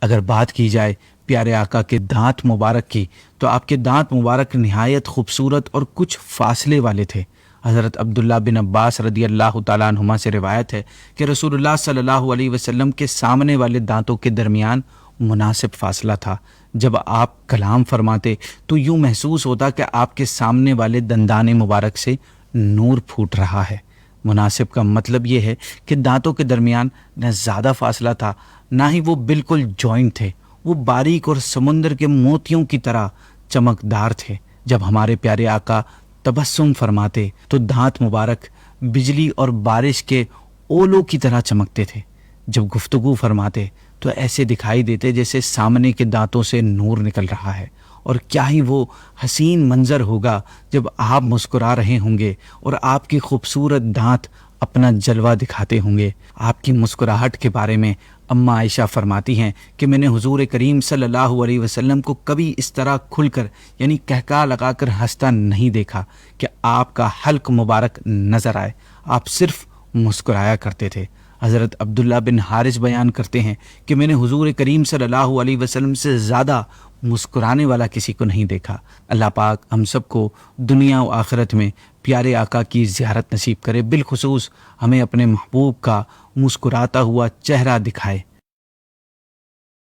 اگر بات کی جائے پیارے آقا کے دانت مبارک کی تو آپ کے دانت مبارک نہایت خوبصورت اور کچھ فاصلے والے تھے۔ حضرت عبداللہ بن عباس رضی اللہ تعالیٰ عنہما سے روایت ہے کہ رسول اللہ صلی اللہ علیہ وسلم کے سامنے والے دانتوں کے درمیان مناسب فاصلہ تھا۔ جب آپ کلام فرماتے تو یوں محسوس ہوتا کہ آپ کے سامنے والے دندان مبارک سے نور پھوٹ رہا ہے۔ مناسب کا مطلب یہ ہے کہ دانتوں کے درمیان نہ زیادہ فاصلہ تھا، نہ ہی وہ بالکل جوائنٹ تھے، وہ باریک اور سمندر کے موتیوں کی طرح چمکدار تھے۔ جب ہمارے پیارے آقا تبسم فرماتے تو دانت مبارک بجلی اور بارش کے اولوں کی طرح چمکتے تھے۔ جب گفتگو فرماتے تو ایسے دکھائی دیتے جیسے سامنے کے دانتوں سے نور نکل رہا ہے۔ اور کیا ہی وہ حسین منظر ہوگا جب آپ مسکرا رہے ہوں گے اور آپ کی خوبصورت دانت اپنا جلوہ دکھاتے ہوں گے۔ آپ کی مسکراہٹ کے بارے میں اماں عائشہ فرماتی ہیں کہ میں نے حضور کریم صلی اللہ علیہ وسلم کو کبھی اس طرح کھل کر یعنی کہکا لگا کر ہنستا نہیں دیکھا کہ آپ کا حلق مبارک نظر آئے، آپ صرف مسکرایا کرتے تھے۔ حضرت عبداللہ بن حارث بیان کرتے ہیں کہ میں نے حضور کریم صلی اللہ علیہ وسلم سے زیادہ مسکرانے والا کسی کو نہیں دیکھا۔ اللہ پاک ہم سب کو دنیا و آخرت میں پیارے آقا کی زیارت نصیب کرے، بالخصوص ہمیں اپنے محبوب کا مسکراتا ہوا چہرہ دکھائے۔